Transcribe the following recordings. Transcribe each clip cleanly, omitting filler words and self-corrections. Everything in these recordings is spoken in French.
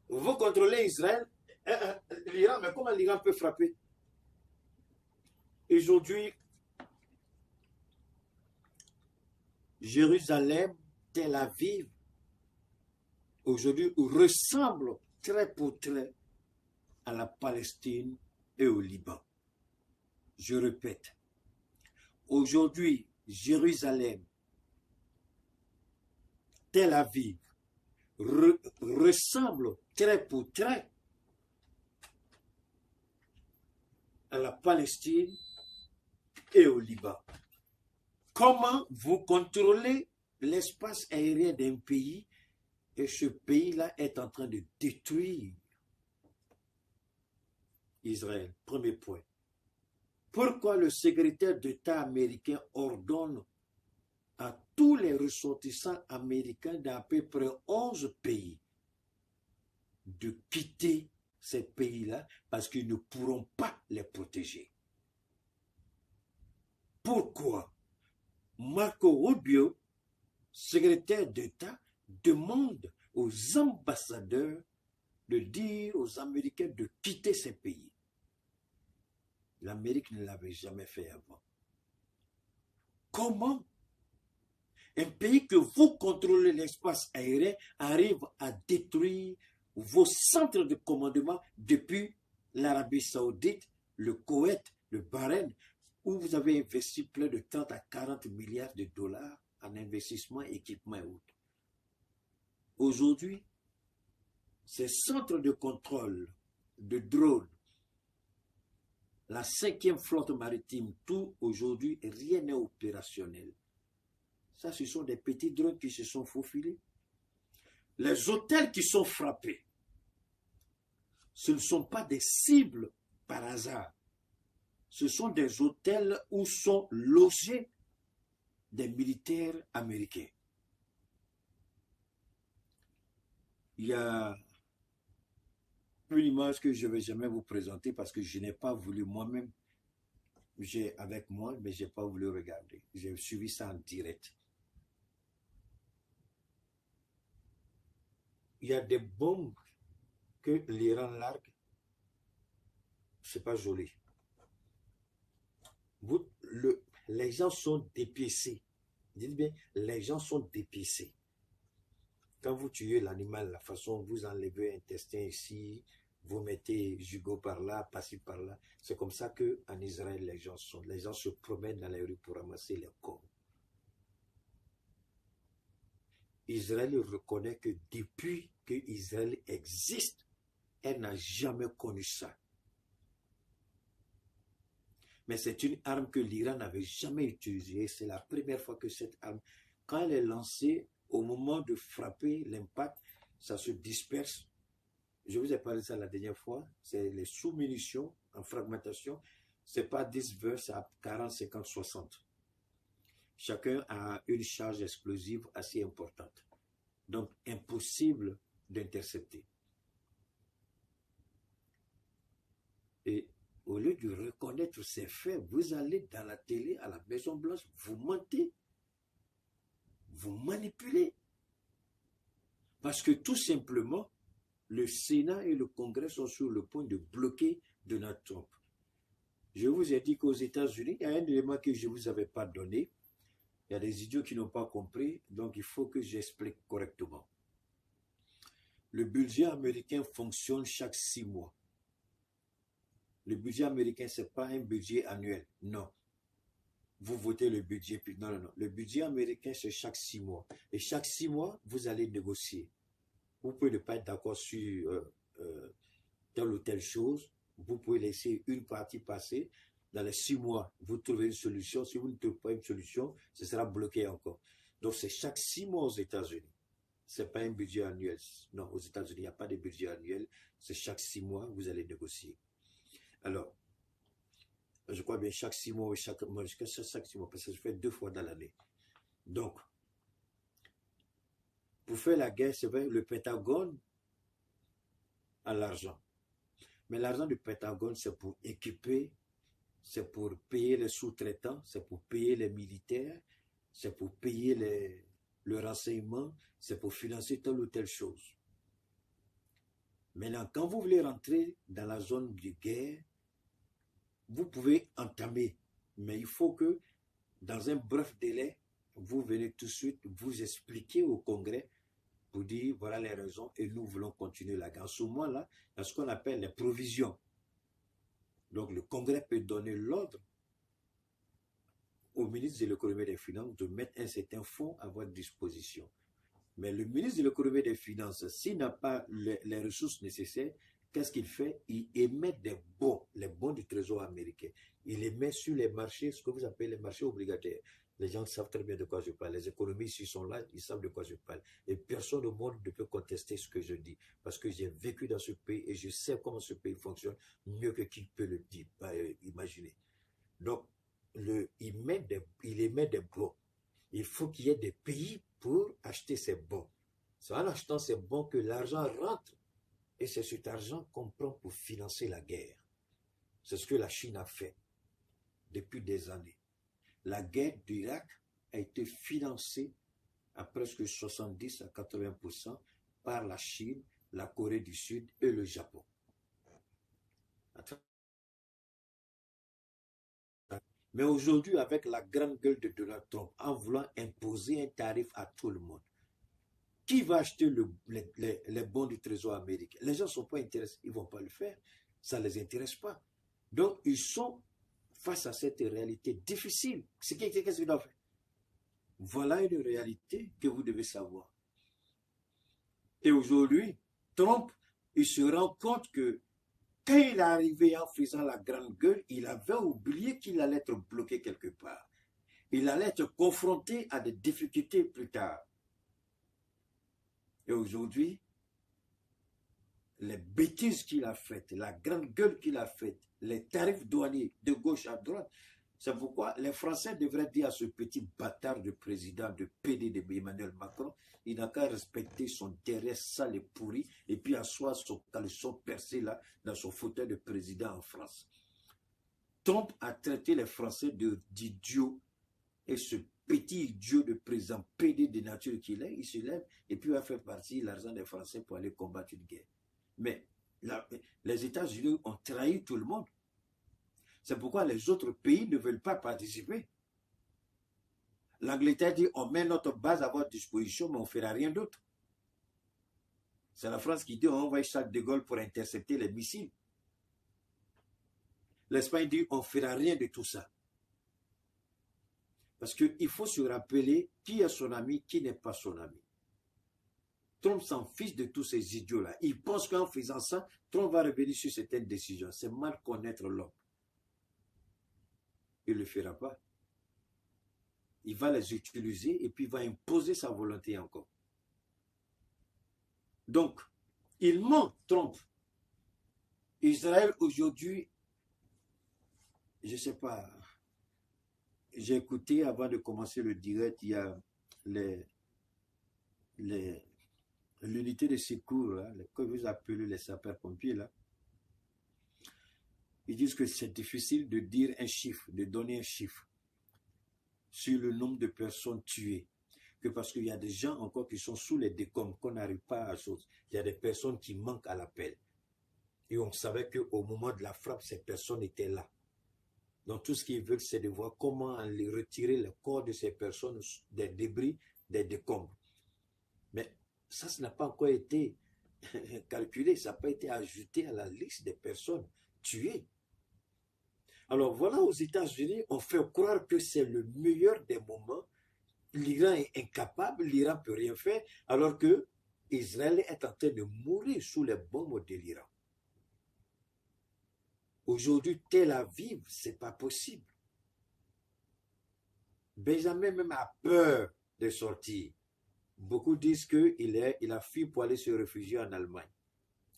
Vous contrôlez Israël, l'Iran, mais comment l'Iran peut frapper? Aujourd'hui, Jérusalem, Tel Aviv, aujourd'hui ressemble trait pour trait à la Palestine et au Liban. Je répète, aujourd'hui, Jérusalem, Tel Aviv ressemble trait pour trait à la Palestine et au Liban. Comment vous contrôlez l'espace aérien d'un pays et ce pays-là est en train de détruire Israël? Premier point. Pourquoi le secrétaire d'État américain ordonne à tous les ressortissants américains d'à peu près 11 pays de quitter ces pays-là parce qu'ils ne pourront pas les protéger? Pourquoi Marco Rubio, secrétaire d'État, demande aux ambassadeurs de dire aux Américains de quitter ces pays? L'Amérique ne l'avait jamais fait avant. Comment un pays que vous contrôlez l'espace aérien arrive à détruire vos centres de commandement depuis l'Arabie Saoudite, le Koweït, le Bahreïn, où vous avez investi plus de 30 à 40 milliards de dollars en investissement, équipement et autres. Aujourd'hui, ces centres de contrôle de drones, la 5e flotte maritime, tout aujourd'hui, rien n'est opérationnel. Ça, ce sont des petits drones qui se sont faufilés. Les hôtels qui sont frappés, ce ne sont pas des cibles par hasard. Ce sont des hôtels où sont logés des militaires américains. Il y a une image que je ne vais jamais vous présenter parce que je n'ai pas voulu moi-même, j'ai avec moi, mais je n'ai pas voulu regarder. J'ai suivi ça en direct. Il y a des bombes que l'Iran largue. C'est pas joli. Les gens sont dépiécés. Dites bien, les gens sont dépiécés. Quand vous tuez l'animal, la façon vous enlevez l'intestin ici, vous mettez jugot par là, passé par là. C'est comme ça qu'en Israël, les gens sont. Les gens se promènent dans les rues pour ramasser les corps. Israël reconnaît que depuis que Israël existe, elle n'a jamais connu ça. Mais c'est une arme que l'Iran n'avait jamais utilisée. C'est la première fois que cette arme, quand elle est lancée, au moment de frapper l'impact, ça se disperse. Je vous ai parlé de ça la dernière fois. C'est les sous-munitions en fragmentation. Ce n'est pas 10-20, c'est à 40, 50, 60. Chacun a une charge explosive assez importante. Donc, impossible d'intercepter. Et au lieu de reconnaître ces faits, vous allez dans la télé, à la Maison Blanche, vous mentez, vous manipulez. Parce que tout simplement, le Sénat et le Congrès sont sur le point de bloquer Donald Trump. Je vous ai dit qu'aux États-Unis, il y a un élément que je ne vous avais pas donné. Il y a des idiots qui n'ont pas compris, donc il faut que j'explique correctement. Le budget américain fonctionne chaque 6 mois. Le budget américain, ce n'est pas un budget annuel, non. Vous votez le budget, puis non. Le budget américain, c'est chaque 6 mois. Et chaque 6 mois, vous allez négocier. Vous pouvez ne pas être d'accord sur telle ou telle chose. Vous pouvez laisser une partie passer. Dans les 6 mois, vous trouvez une solution. Si vous ne trouvez pas une solution, ce sera bloqué encore. Donc, c'est chaque 6 mois aux États-Unis. Ce n'est pas un budget annuel. Non, aux États-Unis, il n'y a pas de budget annuel. C'est chaque 6 mois, vous allez négocier. Alors, je crois bien chaque 6 mois, chaque 6 mois, parce que je fais 2 fois dans l'année. Donc, pour faire la guerre, c'est vrai, le Pentagone a l'argent. Mais l'argent du Pentagone, c'est pour équiper, c'est pour payer les sous-traitants, c'est pour payer les militaires, c'est pour payer le renseignement, c'est pour financer telle ou telle chose. Maintenant, quand vous voulez rentrer dans la zone de guerre, vous pouvez entamer, mais il faut que dans un bref délai, vous venez tout de suite vous expliquer au Congrès pour dire voilà les raisons et nous voulons continuer la guerre. En ce moment-là, il y a ce qu'on appelle les provisions. Donc le Congrès peut donner l'ordre au ministre de l'économie et des finances de mettre un certain fonds à votre disposition. Mais le ministre de l'économie et des finances, s'il n'a pas les ressources nécessaires, qu'est-ce qu'il fait? Il émet des bons, les bons du Trésor américain. Il les met sur les marchés, ce que vous appelez les marchés obligataires. Les gens savent très bien de quoi je parle. Les économistes, ils sont là, ils savent de quoi je parle. Et personne au monde ne peut contester ce que je dis. Parce que j'ai vécu dans ce pays et je sais comment ce pays fonctionne mieux que qui peut le dire, imaginer. Donc, il émet des bons. Il faut qu'il y ait des pays pour acheter ces bons. C'est en achetant ces bons que l'argent rentre. Et c'est cet argent qu'on prend pour financer la guerre. C'est ce que la Chine a fait depuis des années. La guerre d'Irak a été financée à presque 70 à 80% par la Chine, la Corée du Sud et le Japon. Mais aujourd'hui, avec la grande gueule de Donald Trump, en voulant imposer un tarif à tout le monde, qui va acheter les bons du Trésor américain? Les gens ne sont pas intéressés, ils ne vont pas le faire. Ça ne les intéresse pas. Donc, ils sont face à cette réalité difficile. Qu'est-ce qu'ils doivent faire? Voilà une réalité que vous devez savoir. Et aujourd'hui, Trump, il se rend compte que quand il est arrivé en faisant la grande gueule, il avait oublié qu'il allait être bloqué quelque part. Il allait être confronté à des difficultés plus tard. Et aujourd'hui, les bêtises qu'il a faites, la grande gueule qu'il a faite, les tarifs douaniers de gauche à droite, c'est pourquoi les Français devraient dire à ce petit bâtard de président, de PD de Emmanuel Macron, il n'a qu'à respecter son terrain sale et pourri et puis asseoir son caleçon percé là dans son fauteuil de président en France. Trump a traité les Français d'idiots et ce petit idiot de président PD de nature qu'il est, il se lève et puis va faire partie l'argent des Français pour aller combattre une guerre. Mais les États-Unis ont trahi tout le monde. C'est pourquoi les autres pays ne veulent pas participer. L'Angleterre dit on met notre base à votre disposition, mais on ne fera rien d'autre. C'est la France qui dit on envoie Charles de Gaulle pour intercepter les missiles. L'Espagne dit on ne fera rien de tout ça. Parce qu'il faut se rappeler qui est son ami, qui n'est pas son ami. Trump s'en fiche de tous ces idiots-là. Il pense qu'en faisant ça, Trump va revenir sur certaines décisions. C'est mal connaître l'homme. Il ne le fera pas. Il va les utiliser et puis il va imposer sa volonté encore. Donc, il ment, Trump. Israël aujourd'hui, je ne sais pas, j'ai écouté avant de commencer le direct, il y a l'unité de secours, là, que vous appelez les sapeurs-pompiers, là. Ils disent que c'est difficile de dire un chiffre, de donner un chiffre sur le nombre de personnes tuées. Que parce qu'il y a des gens encore qui sont sous les décombres, qu'on n'arrive pas à chose. Il y a des personnes qui manquent à l'appel. Et on savait qu'au moment de la frappe, ces personnes étaient là. Donc tout ce qu'ils veulent, c'est de voir comment aller retirer le corps de ces personnes des débris, des décombres. Mais ça n'a pas encore été calculé, ça n'a pas été ajouté à la liste des personnes tuées. Alors voilà, aux États-Unis, on fait croire que c'est le meilleur des moments. L'Iran est incapable, l'Iran ne peut rien faire, alors que Israël est en train de mourir sous les bombes de l'Iran. Aujourd'hui, Tel Aviv, ce n'est pas possible. Benjamin même a peur de sortir. Beaucoup disent qu'il a fui pour aller se réfugier en Allemagne.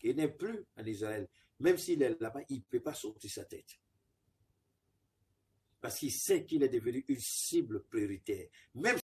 Il n'est plus en Israël. Même s'il est là-bas, il ne peut pas sortir sa tête. Parce qu'il sait qu'il est devenu une cible prioritaire. Même